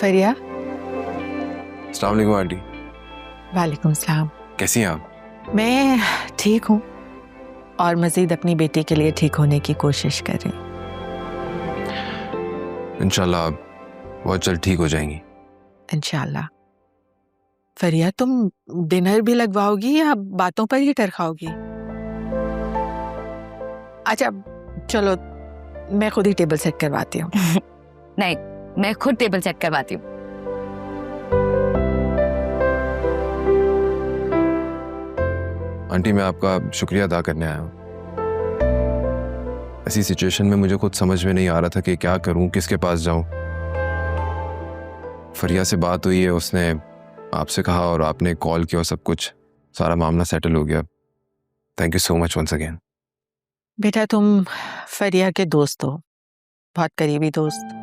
फरिया। अस्सलाम वालेकुम आंटी। वालेकुम सलाम। कैसी हैं आप? मैं ठीक हूँ और मज़ीद अपनी बेटी के लिए ठीक होने की कोशिश कर रही हूँ। इंशाल्लाह आप बहुत जल्द ठीक हो जाएंगी। इंशाल्लाह। फरिया, तुम डिनर भी लगवाओगी या बातों पर ही टरकाओगी? अच्छा चलो, मैं खुद ही टेबल सेट करवाती हूँ। नहीं, मैं खुद टेबल सेट करवाती हूँ। आंटी मैं आपका शुक्रिया अदा करने आया हूँ। ऐसी सिचुएशन में मुझे खुद समझ में नहीं आ रहा था कि क्या करूँ, किसके पास जाऊँ। फरिया से बात हुई है, उसने आपसे कहा और आपने कॉल किया और सब कुछ सारा मामला सेटल हो गया। Thank you so much once again. बेटा, तुम फरिया के दोस्त हो, बहुत करीबी दोस्त।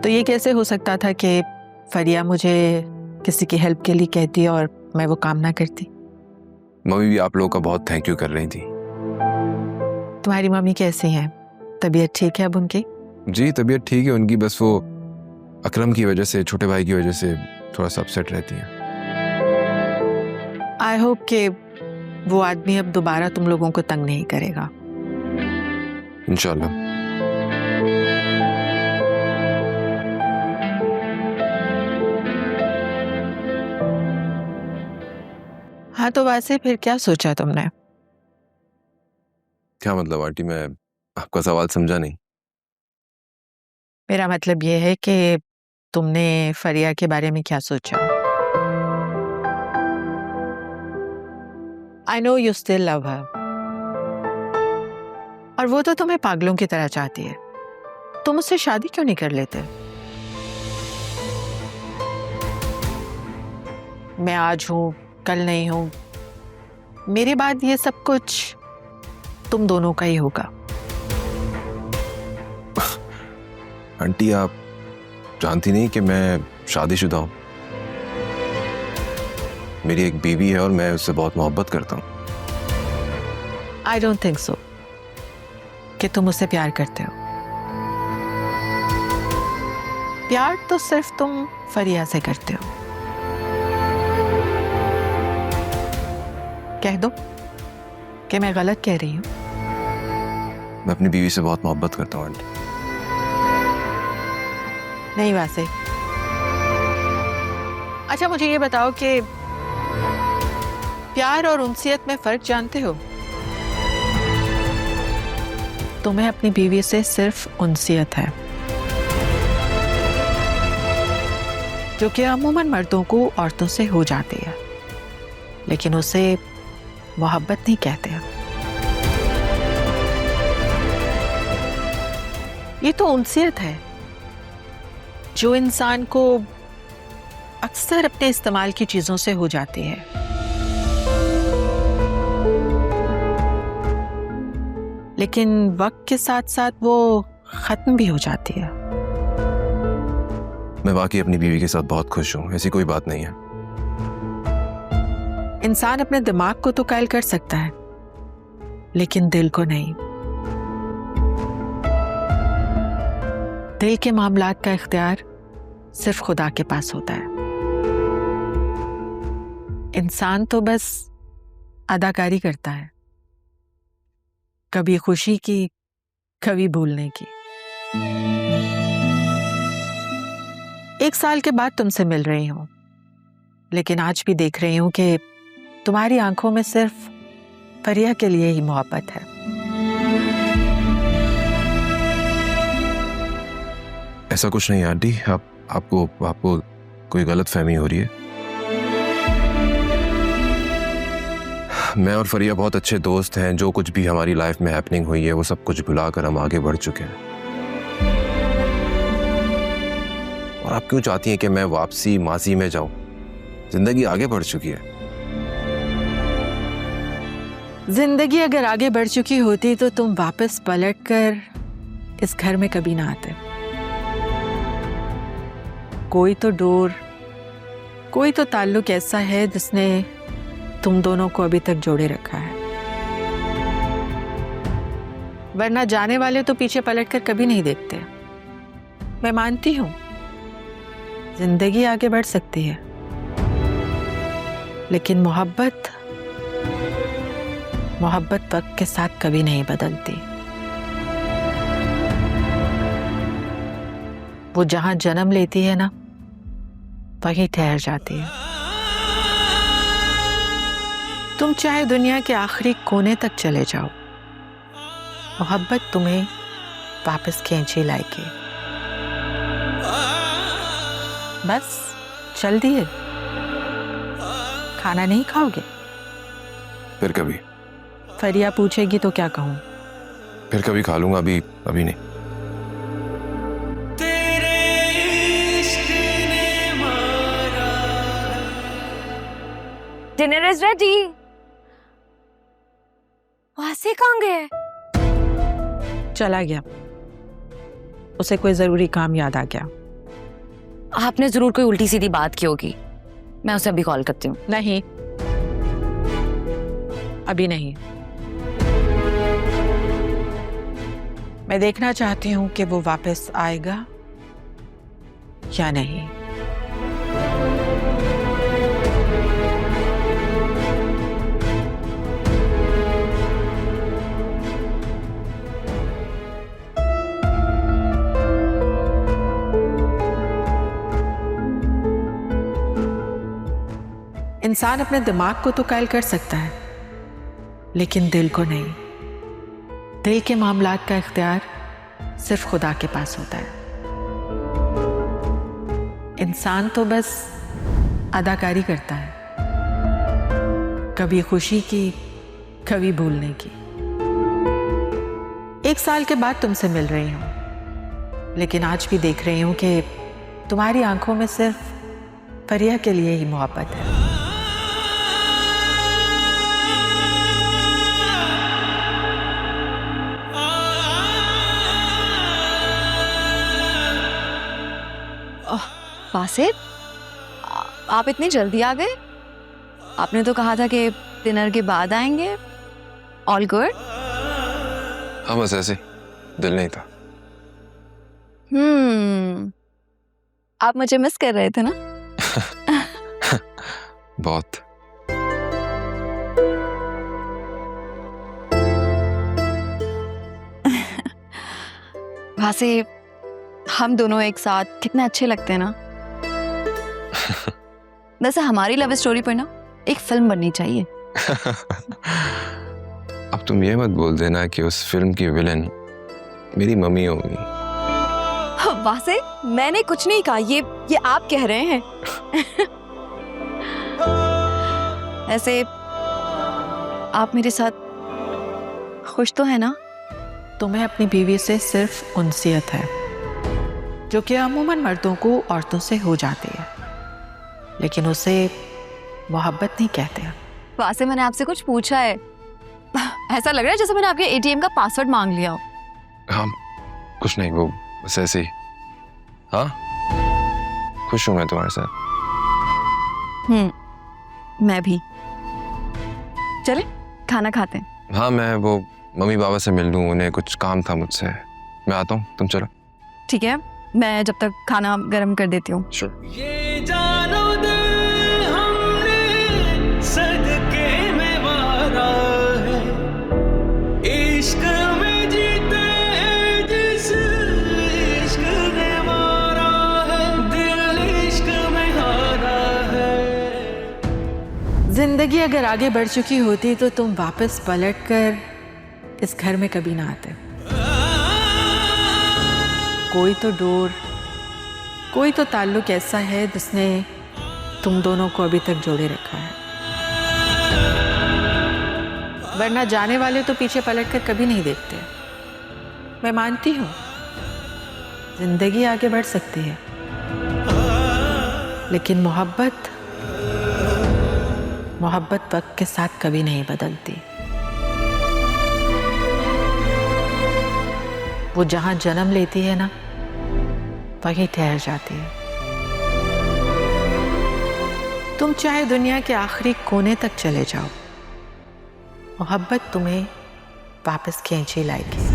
तो ये कैसे हो सकता था कि फरिया मुझे किसी की हेल्प के लिए कहती और मैं वो काम ना करती? मम्मी भी आप लोगों का बहुत थैंक यू कर रही थी। तुम्हारी मम्मी कैसी हैं? तबीयत ठीक है अब उनकी? जी तबीयत ठीक है उनकी, बस वो अकरम की वजह से, छोटे भाई की वजह से थोड़ा सा अपसेट रहती हैं। आई होप कि वो आदमी अब दोबारा तुम लोगों को तंग नहीं करेगा। इंशाल्लाह। हाँ, तो वैसे फिर क्या सोचा तुमने? क्या मतलब आंटी, मैं आपका सवाल समझा नहीं। मेरा मतलब ये है कि तुमने फरिया के बारे में क्या सोचा? I know you still love हर, और वो तो तुम्हें पागलों की तरह चाहती है। तुम उससे शादी क्यों नहीं कर लेते? मैं आज हूं, कल नहीं हूं, मेरे बाद ये सब कुछ तुम दोनों का ही होगा। आंटी आप जानती नहीं कि मैं शादीशुदा हूँ। मेरी एक बीवी है और मैं उससे बहुत मोहब्बत करता हूँ। आई डोंट थिंक सो कि तुम उससे प्यार करते हो। प्यार तो सिर्फ तुम फरिया से करते हो। कह दो कि मैं गलत कह रही हूँ। मैं अपनी बीवी से बहुत मोहब्बत करता हूँ आंटी। नहीं वैसे। अच्छा मुझे ये बताओ कि प्यार और उनसियत में फर्क जानते हो? तुम्हें अपनी बीवी से सिर्फ उनसियत है, जो कि अमूमन मर्दों को औरतों से हो जाती है, लेकिन उसे मोहब्बत नहीं कहते हैं। ये तो उनसियत है जो इंसान को अक्सर अपने इस्तेमाल की चीजों से हो जाती है। लेकिन वक्त के साथ साथ वो खत्म भी हो जाती है। मैं वाकई अपनी बीवी के साथ बहुत खुश हूँ, ऐसी कोई बात नहीं है। इंसान अपने दिमाग को तो कायल कर सकता है, लेकिन दिल को नहीं। दिल के मामलात का इख्तियार सिर्फ खुदा के पास होता है। इंसान तो बस अदाकारी करता है, कभी खुशी की, कभी भूलने की। 1 साल के बाद तुमसे मिल रही हूं, लेकिन आज भी देख रही हूं कि तुम्हारी आंखों में सिर्फ फरिया के लिए ही मोहब्बत है। ऐसा कुछ नहीं आंटी, आपको कोई गलत फहमी हो रही है। मैं और फरिया बहुत अच्छे दोस्त हैं। जो कुछ भी हमारी लाइफ में हैपनिंग हुई है वो सब कुछ भुलाकर हम आगे बढ़ चुके हैं। और आप क्यों चाहती हैं कि मैं वापसी माजी में जाऊं? जिंदगी आगे बढ़ चुकी है। जिंदगी अगर आगे बढ़ चुकी होती तो तुम वापस पलटकर इस घर में कभी ना आते। कोई तो डोर, कोई तो ताल्लुक ऐसा है जिसने तुम दोनों को अभी तक जोड़े रखा है, वरना जाने वाले तो पीछे पलटकर कभी नहीं देखते। मैं मानती हूं जिंदगी आगे बढ़ सकती है, लेकिन मोहब्बत वक्त के साथ कभी नहीं बदलती। वो जहां जन्म लेती है ना, वहीं ठहर जाती है। तुम चाहे दुनिया के आखिरी कोने तक चले जाओ, मोहब्बत तुम्हें वापस खींच ही लाएगी। बस चल दिए। खाना नहीं खाओगे? फिर कभी। फरिया पूछेगी तो क्या कहूँ? फिर कभी खा लूंगा, अभी नहीं। Dinner is ready. वासे कहाँ गए? चला गया, उसे कोई जरूरी काम याद आ गया। आपने जरूर कोई उल्टी सीधी बात की होगी। मैं उसे अभी कॉल करती हूँ। नहीं, अभी नहीं। मैं देखना चाहती हूँ कि वो वापस आएगा या नहीं। इंसान अपने दिमाग को तो कायल कर सकता है, लेकिन दिल को नहीं। दिल के मामलात का इख्तियार सिर्फ खुदा के पास होता है। इंसान तो बस अदाकारी करता है, कभी खुशी की, कभी भूलने की। 1 साल के बाद तुमसे मिल रही हूं, लेकिन आज भी देख रही हूं कि तुम्हारी आंखों में सिर्फ फरिया के लिए ही मोहब्बत है। वासे, आप इतनी जल्दी आ गए? आपने तो कहा था कि डिनर के बाद आएंगे। All good? हाँ, बस ऐसे दिल नहीं था। आप मुझे मिस कर रहे थे ना? बहुत। वासे, हम दोनों एक साथ कितने अच्छे लगते हैं ना। वैसे हमारी लव स्टोरी पर ना एक फिल्म बननी चाहिए। अब तुम ये मत बोल देना कि उस फिल्म की विलेन मेरी मम्मी होगी। वासे, मैंने कुछ नहीं कहा, ये आप कह रहे हैं। ऐसे आप मेरे साथ खुश तो है ना? तुम्हें अपनी बीवी से सिर्फ उनसियत है, जो कि अमूमन मर्दों को औरतों से हो जाती है, लेकिन उसे मोहब्बत नहीं कहते। वासे, मैंने आपसे कुछ पूछा है। ऐसा लग रहा है जैसे मैंने आपके एटीएम का पासवर्ड मांग लिया हो। हाँ, कुछ नहीं, वो बस ऐसे ही। हाँ, खुश हूँ मैं तुम्हारे साथ। मैं भी। चले खाना खाते हैं। हाँ, मैं वो मम्मी पापा से मिल लूँ, उन्हें कुछ काम था मुझसे। मैं आता हूँ, तुम चलो। ठीक है, मैं जब तक खाना गर्म कर देती हूँ। Sure. ये जानो दे हमने सदके में मारा है, इश्क में जीते हैं जिस इश्क ने मारा है, दिल इश्क में हारा है। जिंदगी अगर आगे बढ़ चुकी होती तो तुम वापस पलटकर इस घर में कभी ना आते। कोई तो डोर, कोई तो ताल्लुक ऐसा है जिसने तुम दोनों को अभी तक जोड़े रखा है, वरना जाने वाले तो पीछे पलटकर कभी नहीं देखते। मैं मानती हूँ जिंदगी आगे बढ़ सकती है, लेकिन मोहब्बत वक्त के साथ कभी नहीं बदलती। वो जहां जन्म लेती है ना, वहीं ठहर जाती है। तुम चाहे दुनिया के आखिरी कोने तक चले जाओ, मोहब्बत तुम्हें वापस खींच ही लाएगी।